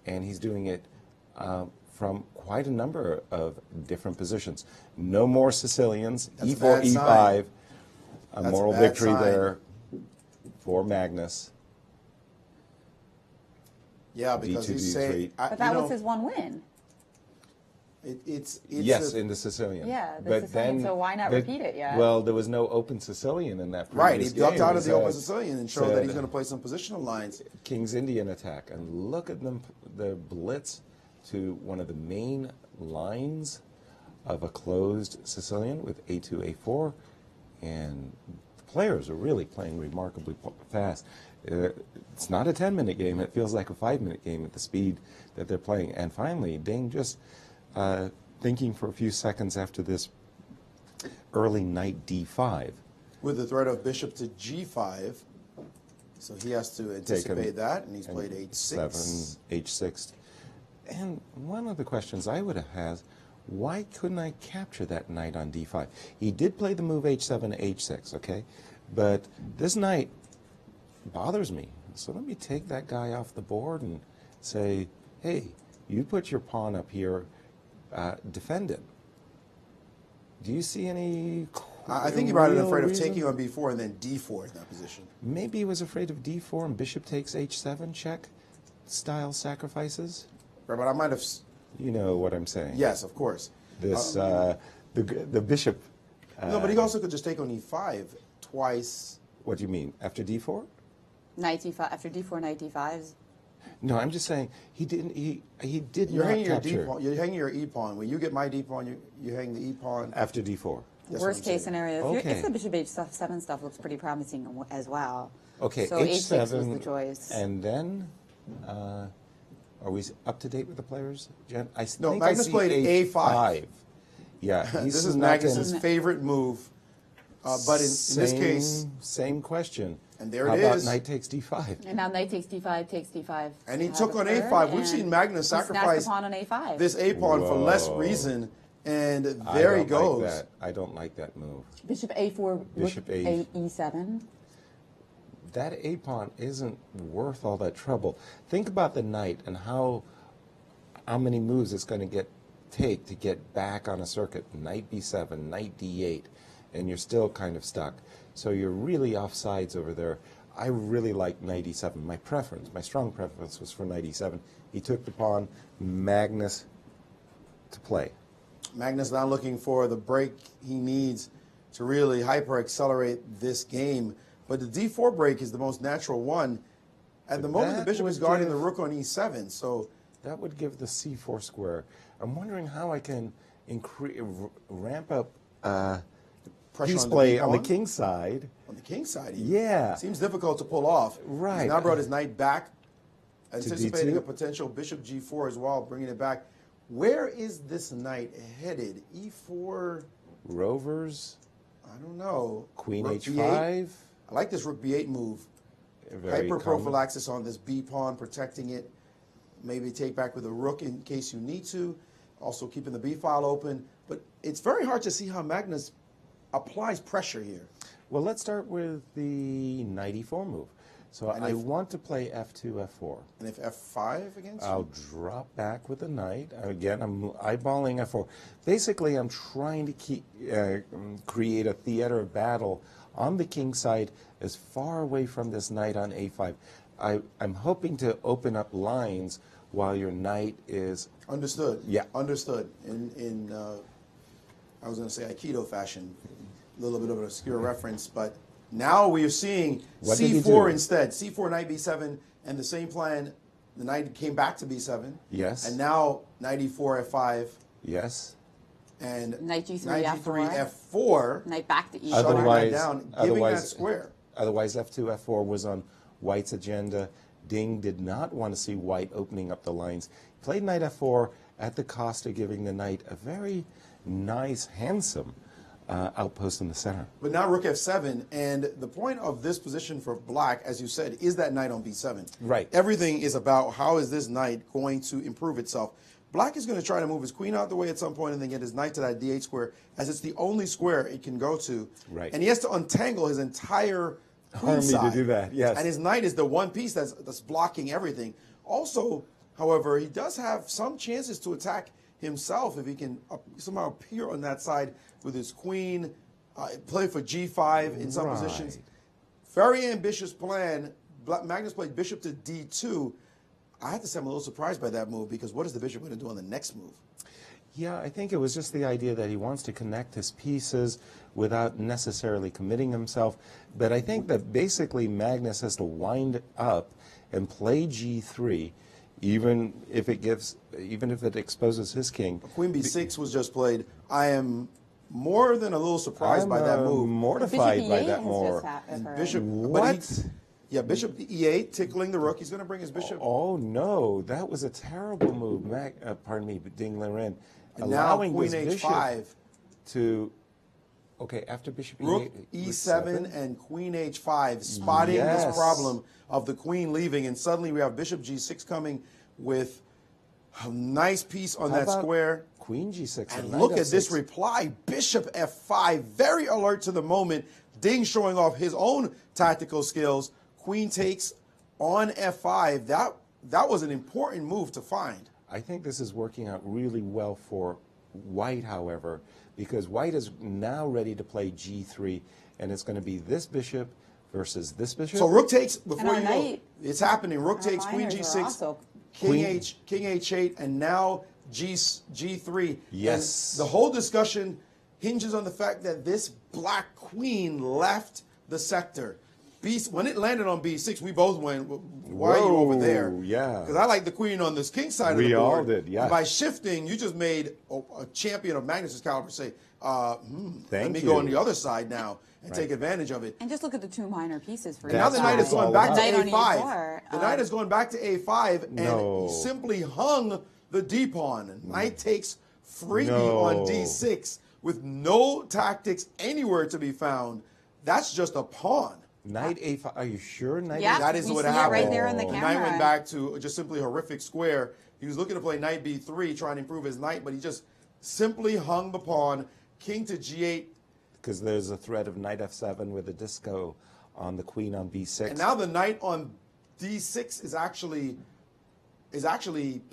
and he's doing it from quite a number of different positions. No more Sicilians. That's E4, E5. A moral victory sign. there for Magnus. Yeah, because D2, he's saying... D3. But that was his one win. It's yes, in the Sicilian. Yeah, the but Sicilian, then so why not repeat it yet? Well, there was no open Sicilian in that right. He previous ducked game. out of the open Sicilian and showed that he's said, going to play some positional lines. King's Indian attack. And look at them, the blitz to one of the main lines of a closed Sicilian with A2, A4. And the players are really playing remarkably fast. It's not a 10-minute game. It feels like a 5-minute game at the speed that they're playing. And finally, Ding just thinking for a few seconds after this early knight D5. With the threat of bishop to G5. So he has to anticipate that, and he's played H6. 7, H6. And one of the questions I would have had, why couldn't I capture that knight on D5? He did play the move H7, H6, okay? But this knight bothers me. So let me take that guy off the board and say, hey, you put your pawn up here, defend it. Do you see any... I think he might have been afraid reason? of taking on B4 and then D4 in that position. Maybe he was afraid of D4 and bishop takes H7 check style sacrifices. Right, but I might have... You know what I'm saying. Yes, of course. This, the bishop... no, but he also could just take on E5 twice. What do you mean? After D4? Knight D5, after D4, knight D5. No, I'm just saying he didn't. He did You're not hanging your capture D pawn. You're hanging your E pawn. When you get my D pawn, you hang the E pawn. after D4. That's Worst what I'm case saying. scenario, Okay. if the bishop H7 stuff looks pretty promising as well. Okay, so H7 H6 was the choice. and then are we up to date with the players, Jen? No, think Magnus I see played A5. Yeah, This is Magnus's favorite move. But in this case, same question. And there How it about is. knight takes D5? And now knight takes D5, takes D5. and he to took have on a third, A5. We've and seen Magnus he snatched sacrifice the pawn on A5. this A pawn for less Whoa. reason, and I there he don't goes. Like that. I don't like that move. Bishop A4, Bishop rook A- E7. That A pawn isn't worth all that trouble. Think about the knight and how many moves it's going to take to get back on a circuit. Knight B7, knight D8, and you're still kind of stuck. So you're really off sides over there. I really like knight E7. My preference, my strong preference was for knight E7. He took the pawn, Magnus to play. Magnus now looking for the break he needs to really hyper-accelerate this game. But the D4 break is the most natural one. At the moment, the that bishop is would guarding give- the rook on E7, so... That would give the C4 square. I'm wondering how I can ramp up Pressure piece on the play B on the pawn. king side. On the king side, Yeah. seems difficult to pull off. Right. He's now brought his knight back, anticipating D2. a potential bishop G4 as well, bringing it back. Where is this knight headed? E4? Rovers, I don't know. Queen Rook H5. B8. I like this rook B8 move. Very Hyper common. prophylaxis on this B pawn, protecting it. Maybe take back with a rook in case you need to. Also keeping the B file open. But it's very hard to see how Magnus applies pressure here. Well, let's start with the knight E4 move. So And I if- want to play F2, F4. And if F5 against I'll you? drop back with the knight. Again, I'm eyeballing F4. Basically, I'm trying to create a theater of battle on the king side as far away from this knight on A5. I'm hoping to open up lines while your knight is... Understood. Yeah. Understood. In I was going to say Aikido fashion, a little bit of an obscure reference, but now we are seeing What did he C4 do? instead. C4, knight B7, and the same plan. The knight came back to B7. Yes. And now knight E4, F5, Yes. and Knight G3, knight G3, F4. F4, Knight back to E7. shutting that Otherwise- down, giving that otherwise- square. Otherwise, F2, F4 was on White's agenda. Ding did not want to see White opening up the lines. Played knight F4 at the cost of giving the knight a very nice, handsome outpost in the center. But now rook F7, and the point of this position for black, as you said, is that knight on B7. Right. Everything is about how is this knight going to improve itself. Black is going to try to move his queen out the way at some point and then get his knight to that D8 square, as it's the only square it can go to. Right. And he has to untangle his entire queen Army to side. do that, yes. And his knight is the one piece that's blocking everything. Also, However, he does have some chances to attack himself if he can somehow appear on that side with his queen, play for g5 in some positions. Very ambitious plan. Magnus played bishop to d2. I have to say I'm a little surprised by that move because what is the bishop going to do on the next move? Yeah, I think it was just the idea that he wants to connect his pieces without necessarily committing himself. But I think that basically Magnus has to wind up and play g3, even if it exposes his king. Queen b6 was just played. I am more than a little surprised by that move. Mortified by that more. Bishop, what? Bishop e8, tickling the rook. He's going to bring his bishop. Oh no, that was a terrible move. Pardon me, Ding Liren. And allowing queen h5 to. Okay, after bishop rook e7 and queen h5, spotting this problem of the queen leaving, and suddenly we have bishop g6 coming with a nice piece on that square. Queen g6. And look at this reply, bishop f5, very alert to the moment. Ding showing off his own tactical skills. Queen takes on f5. That was an important move to find. I think this is working out really well for White, however, because White is now ready to play g3, and it's going to be this bishop versus this bishop. So rook takes, before you go, it's happening. Rook takes queen g6, king h8, and now g3. Yes. And the whole discussion hinges on the fact that this black queen left the sector. When it landed on b6, we both went, why are you over there? Yeah. Because I like the queen on this king side of the board. We all did, yeah. And by shifting, you just made a champion of Magnus's caliber say, let me go on the other side now and take advantage of it. And just look at the two minor pieces for now the knight is going back to a5. The knight is going back to a5, and he simply hung the d-pawn. Knight takes freebie on d6 with no tactics anywhere to be found. That's just a pawn. Knight a5. Are you sure? Knight yeah, that is we what see happened. It right there in the camera. Knight went back to just simply a horrific square. He was looking to play knight b3, trying to improve his knight, but he just simply hung the pawn. King to g8. Because there's a threat of knight f7 with a disco on the queen on b6. And now the knight on d6 is actually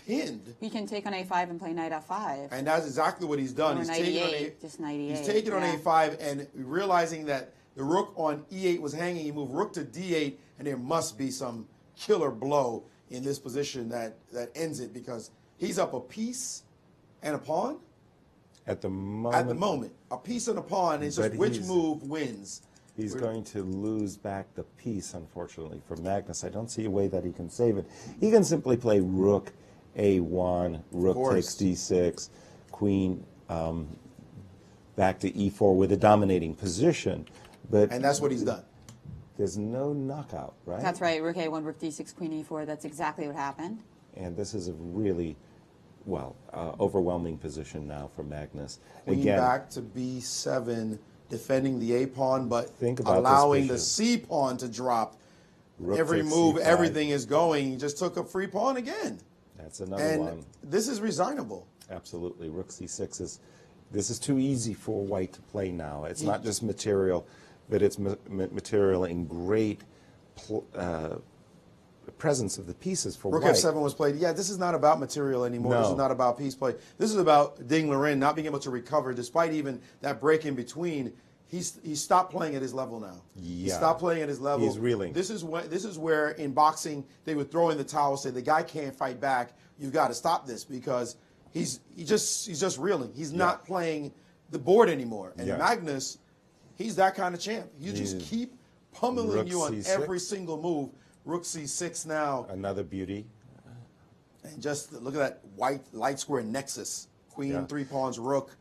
pinned. He can take on a5 and play knight f5. And that's exactly what he's done. Or He's knight taken e8, just knight e8. He's taken on a5 and realizing that the rook on e8 was hanging. He moved rook to d8, and there must be some killer blow in this position that ends it because he's up a piece and a pawn. At the moment, a piece and a pawn. It's just which move wins. He's going to lose back the piece, unfortunately, for Magnus. I don't see a way that he can save it. He can simply play rook a1, rook takes d6, queen back to e4 with a dominating position. And that's what he's done. There's no knockout, right? That's right. Rook a1, rook d6, queen e4. That's exactly what happened. And this is a really, overwhelming position now for Magnus. Queen back to b7, defending the a-pawn, but allowing the c-pawn to drop. Rook every move, c5. Everything is going. He just took a free pawn again. That's another one. And this is resignable. Absolutely. Rook c6 this is too easy for White to play now. It's not just material, but it's material in great presence of the pieces for Rook White. f7 was played. Yeah, this is not about material anymore. No. This is not about piece play. This is about Ding Liren not being able to recover, despite even that break in between. He stopped playing at his level now. Yeah. He stopped playing at his level. He's reeling. This is where in boxing they would throw in the towel, say the guy can't fight back. You've got to stop this because he's just reeling. He's not playing the board anymore. And Magnus, he's that kind of champ. You just keep pummeling you on every single move. Rook c6 now. Another beauty. And just look at that white light square nexus. Queen, 3 pawns, rook,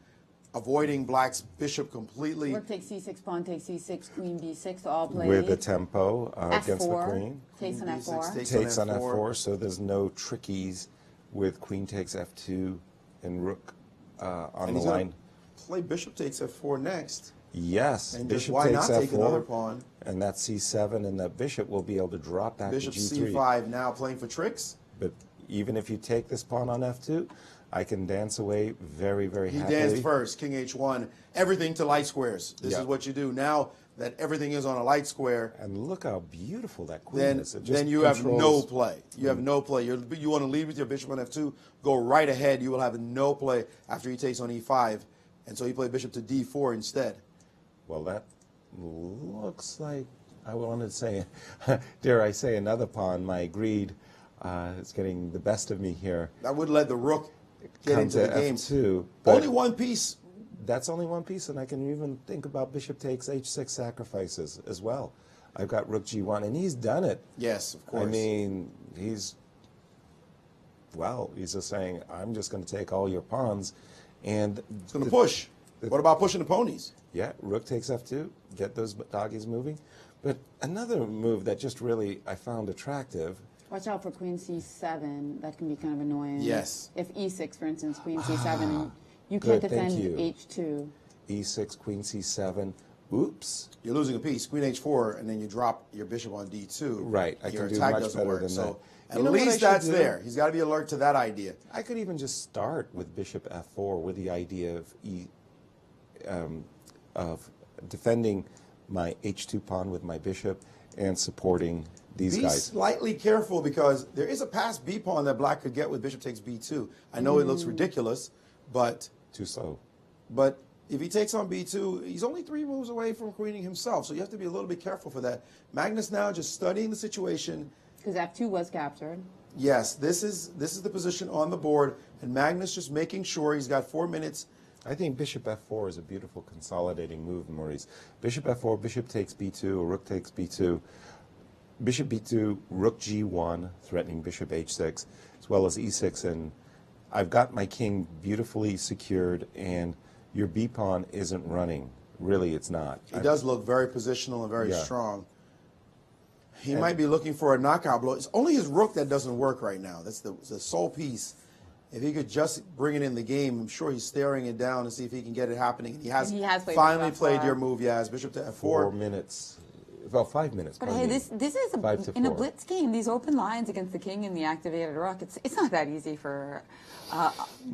avoiding black's bishop completely. Rook takes c6, pawn takes c6, queen b6, all played. With a tempo against the f4, queen. Takes on f4. Takes on f4, so there's no trickies with queen takes f2 and rook on the line. Play bishop takes f4 next. Yes, and bishop why takes not f4, take another pawn? And that c7, and that bishop will be able to drop back bishop to g3. c5 now playing for tricks. But even if you take this pawn on f2, I can dance away very, very happily. He danced first, king h1, everything to light squares. This is what you do. Now that everything is on a light square, And look how beautiful that queen then is. It just you have no controls- play. You have no play. You want to lead with your bishop on f2, go right ahead. You will have no play after he takes on e5, and so he played bishop to d4 instead. Well, that looks like, I wanted to say, dare I say, another pawn. My greed is getting the best of me here. That would let the rook get Come into to the game. F2, but Only one piece. that's only one piece, and I can even think about bishop takes h6 sacrifices as well. I've got rook g1, and he's done it. Yes, of course. I mean, he's just saying, I'm just going to take all your pawns, and It's going to push. What about pushing the ponies? yeah, rook takes f2, get those doggies moving. But another move that just really I found attractive. Watch out for queen c7. That can be kind of annoying. Yes. If e6, for instance, queen c7, and you can't Good, thank defend you. h2. e6, queen c7. Oops. You're losing a piece. Queen h4, and then you drop your bishop on d2. Right, I Your can do attack much doesn't better work. than so that. at You know what I least should that's do? there. He's got to be alert to that idea. I could even just start with bishop f4 with the idea of defending my h2 pawn with my bishop and supporting these Be guys. slightly careful because there is a passed b pawn that black could get with bishop takes b2. I know it looks ridiculous, but Too slow. if he takes on b2, he's only 3 moves away from queening himself. So you have to be a little bit careful for that. Magnus now just studying the situation. Because f2 was captured. Yes, this is the position on the board, and Magnus just making sure he's got 4 minutes. I think bishop f4 is a beautiful consolidating move, Maurice. Bishop f4, bishop takes b2, or rook takes b2. Bishop b2, rook g1, threatening bishop h6, as well as e6. And I've got my king beautifully secured, and your b pawn isn't running. Really, it's not. He does look very positional and very Yeah. strong. He might be looking for a knockout blow. It's only his rook that doesn't work right now. That's the sole piece. If he could just bring it in the game, I'm sure he's staring it down to see if he can get it happening. And he has played finally bishop played f4. your move, yes. Bishop to f4. 4 minutes. Well, 5 minutes. But pardon hey, me. this is Five to in a four. blitz game. These open lines against the king and the activated rook. It's not that easy for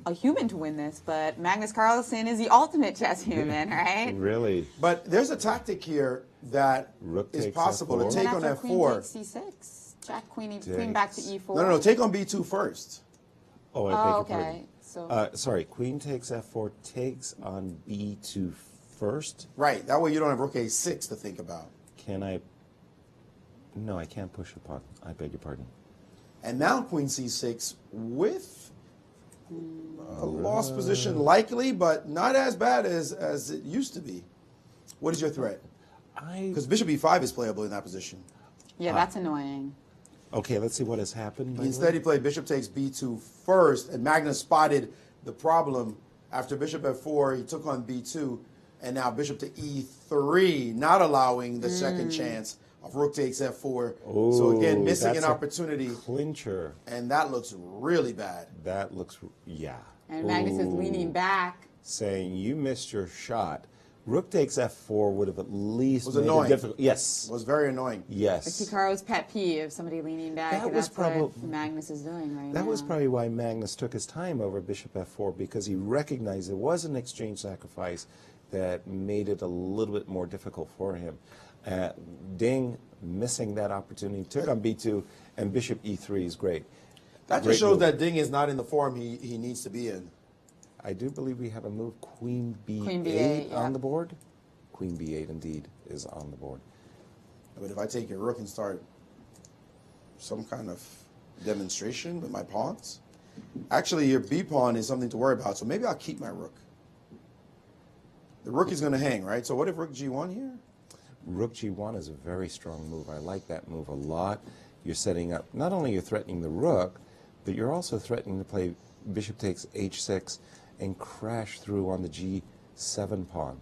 a human to win this. But Magnus Carlsen is the ultimate chess human, right? Really? But there's a tactic here that Rook is takes possible F4. to take And on then after f4. queen takes c6, jack queen back to Takes. e4. No, take on b2 first. Oh, I Oh, beg your okay. pardon. So Sorry, queen takes f4, takes on b2 first. Right, that way you don't have rook a6 to think about. Can I? No, I can't push a pawn. I beg your pardon. And now queen c6 with a lost position likely, but not as bad as it used to be. What is your threat? Because bishop e5 is playable in that position. yeah, that's annoying. Okay, let's see what has happened. by the Instead, way. he played bishop takes b2 first, and Magnus spotted the problem. After bishop f4, he took on b2, and now bishop to e3, not allowing the second chance of rook takes f4. So again, Ooh, missing that's an a opportunity, clincher. and that looks really bad. That looks, yeah. And Magnus is leaning back. Saying you missed your shot. Rook takes f4 would have at least Was made annoying. it difficult. Yes. It was very annoying. Yes. Hikaru's pet peeve, somebody leaning back. That and was that's what probably- Magnus is doing right now. That was probably why Magnus took his time over bishop f4, because he recognized there was an exchange sacrifice that made it a little bit more difficult for him. Ding, missing that opportunity, took on b2, and bishop e3 is great. That Great just shows move. that Ding is not in the form he needs to be in. I do believe we have a move, queen b8, Queen b8, yeah. on the board. Queen b8 indeed is on the board. But if I take your rook and start some kind of demonstration with my pawns, actually your b pawn is something to worry about. So maybe I'll keep my rook. The rook is going to hang, right? So what if rook g1 here? Rook g1 is a very strong move. I like that move a lot. You're setting up, not only you're threatening the rook, but you're also threatening to play bishop takes h6 and crash through on the g7 pawn.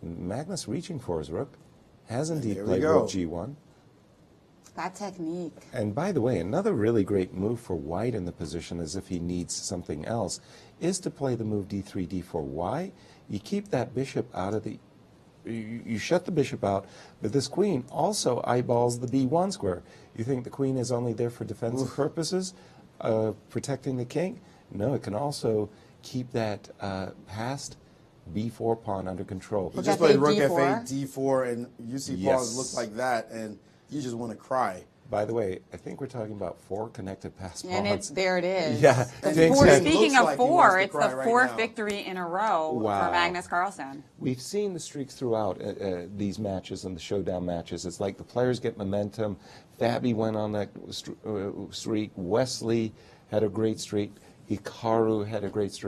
Magnus reaching for his rook has indeed there we played go. rook g1. That technique. And by the way, another really great move for white in the position, as if he needs something else, is to play the move d3, d4. Why? You keep that bishop out of the... You shut the bishop out, but this queen also eyeballs the b1 square. You think the queen is only there for defensive purposes, protecting the king? No, it can also keep that passed B4 pawn under control. He Rook just F8, played Rook D4. F8, D4, and you see Yes. pawns look like that, and you just want to cry. By the way, I think we're talking about 4 connected pass pawns. And there it is. Yeah, The Jinx four, had- speaking Looks of like he wants 4, to it's cry the right 4th now. victory in a row Wow. for Magnus Carlsen. We've seen the streaks throughout these matches and the showdown matches. It's like the players get momentum. Fabi went on that streak. Wesley had a great streak. Hikaru had a great streak.